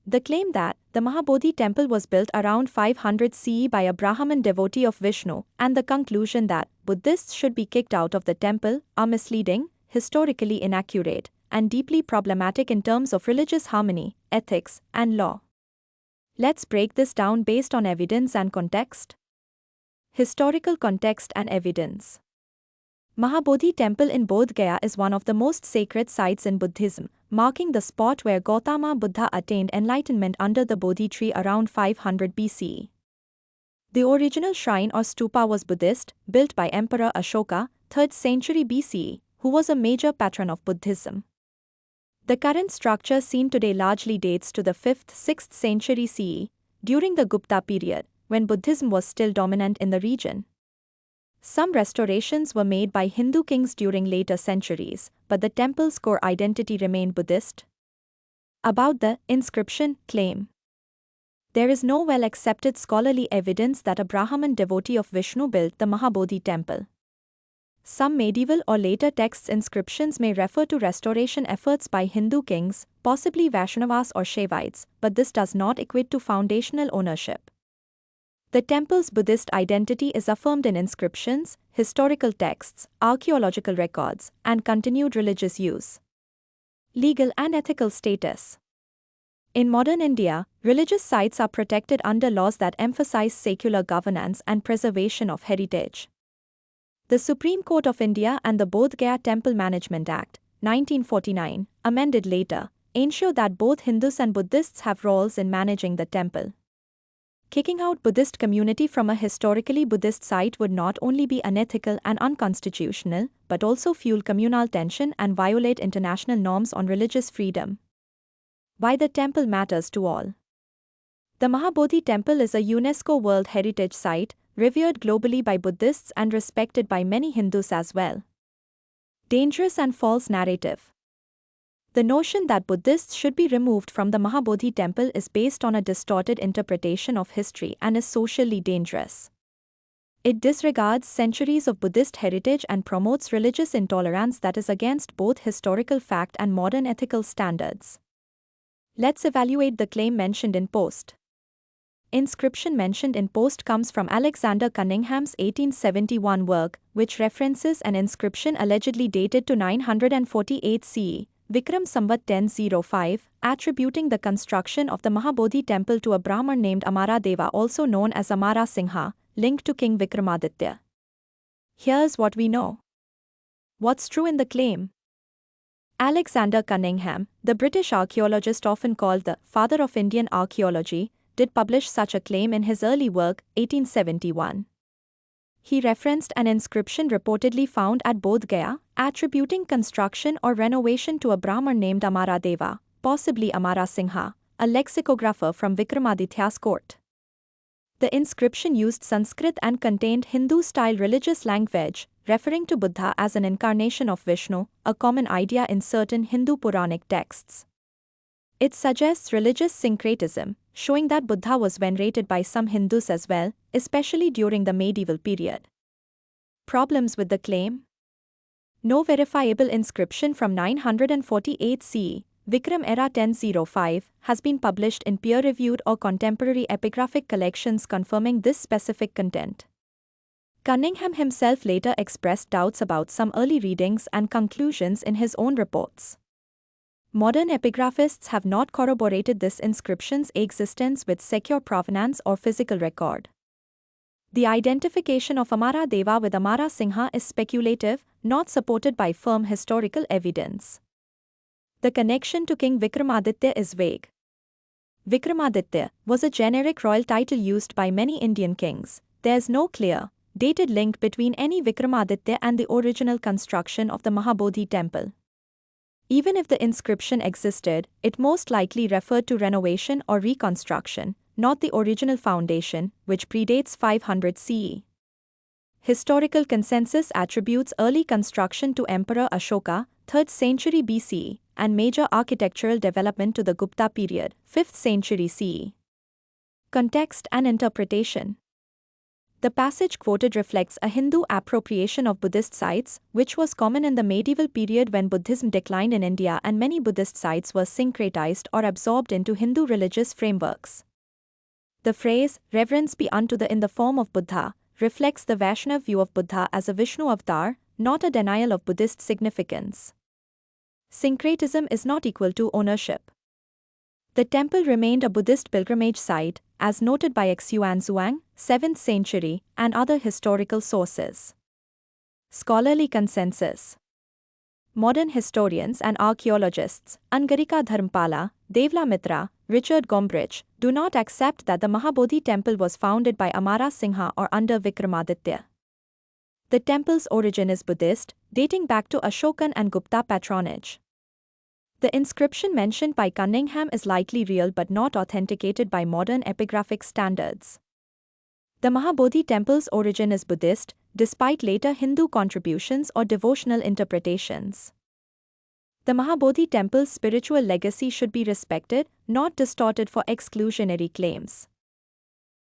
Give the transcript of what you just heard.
The claim that the Mahabodhi temple was built around 500 CE by a Brahmin devotee of Vishnu and the conclusion that Buddhists should be kicked out of the temple are misleading, historically inaccurate, and deeply problematic in terms of religious harmony, ethics, and law. Let's break this down based on evidence and context. Historical context and evidence. Mahabodhi temple in Bodh Gaya is one of the most sacred sites in Buddhism, marking the spot where Gautama Buddha attained enlightenment under the Bodhi tree around 500 BCE. The original shrine or stupa was Buddhist, built by Emperor Ashoka, 3rd century BCE, who was a major patron of Buddhism. The current structure seen today largely dates to the 5th-6th century CE, during the Gupta period, when Buddhism was still dominant in the region. Some restorations were made by Hindu kings during later centuries, but the temple's core identity remained Buddhist. About the inscription claim. There is no well-accepted scholarly evidence that a Brahmin devotee of Vishnu built the Mahabodhi temple. Some medieval or later texts' inscriptions may refer to restoration efforts by Hindu kings, possibly Vaishnavas or Shaivites, but this does not equate to foundational ownership. The temple's Buddhist identity is affirmed in inscriptions, historical texts, archaeological records, and continued religious use. Legal and ethical status. In modern India, religious sites are protected under laws that emphasize secular governance and preservation of heritage. The Supreme Court of India and the Bodh Gaya Temple Management Act, 1949, amended later, ensure that both Hindus and Buddhists have roles in managing the temple. Kicking out Buddhist community from a historically Buddhist site would not only be unethical and unconstitutional, but also fuel communal tension and violate international norms on religious freedom. Why the temple matters to all. The Mahabodhi temple is a UNESCO World Heritage Site, revered globally by Buddhists and respected by many Hindus as well. Dangerous and false narrative. The notion that Buddhists should be removed from the Mahabodhi temple is based on a distorted interpretation of history and is socially dangerous. It disregards centuries of Buddhist heritage and promotes religious intolerance that is against both historical fact and modern ethical standards. Let's evaluate the claim mentioned in post. Inscription mentioned in post comes from Alexander Cunningham's 1871 work, which references an inscription allegedly dated to 948 CE, Vikram Samvat 1005, attributing the construction of the Mahabodhi temple to a Brahmin named Amara Deva, also known as Amara Singha, linked to King Vikramaditya. Here's what we know. What's true in the claim? Alexander Cunningham, the British archaeologist often called the father of Indian archaeology, did publish such a claim in his early work, 1871. He referenced an inscription reportedly found at Bodh Gaya, attributing construction or renovation to a Brahmin named Amara Deva, possibly Amara Singha, a lexicographer from Vikramaditya's court. The inscription used Sanskrit and contained Hindu-style religious language, referring to Buddha as an incarnation of Vishnu, a common idea in certain Hindu Puranic texts. It suggests religious syncretism, showing that Buddha was venerated by some Hindus as well, especially during the medieval period. Problems with the claim? No verifiable inscription from 948 CE, Vikram era 1005, has been published in peer-reviewed or contemporary epigraphic collections confirming this specific content. Cunningham himself later expressed doubts about some early readings and conclusions in his own reports. Modern epigraphists have not corroborated this inscription's existence with secure provenance or physical record. The identification of Amara Deva with Amara Singha is speculative, not supported by firm historical evidence. The connection to King Vikramaditya is vague. Vikramaditya was a generic royal title used by many Indian kings. There's no clear, dated link between any Vikramaditya and the original construction of the Mahabodhi temple. Even if the inscription existed, it most likely referred to renovation or reconstruction, not the original foundation, which predates 500 CE. Historical consensus attributes early construction to Emperor Ashoka, 3rd century BCE, and major architectural development to the Gupta period, 5th century CE. Context and interpretation. The passage quoted reflects a Hindu appropriation of Buddhist sites, which was common in the medieval period when Buddhism declined in India and many Buddhist sites were syncretized or absorbed into Hindu religious frameworks. The phrase, reverence be unto the in the form of Buddha, reflects the Vaishnav view of Buddha as a Vishnu avatar, not a denial of Buddhist significance. Syncretism is not equal to ownership. The temple remained a Buddhist pilgrimage site, as noted by Xuanzang, 7th century, and other historical sources. Scholarly consensus. Modern historians and archaeologists, Angarika Dharmpala, Devla Mitra, Richard Gombrich, do not accept that the Mahabodhi temple was founded by Amara Singha or under Vikramaditya. The temple's origin is Buddhist, dating back to Ashokan and Gupta patronage. The inscription mentioned by Cunningham is likely real but not authenticated by modern epigraphic standards. The Mahabodhi temple's origin is Buddhist, despite later Hindu contributions or devotional interpretations. The Mahabodhi temple's spiritual legacy should be respected, not distorted for exclusionary claims.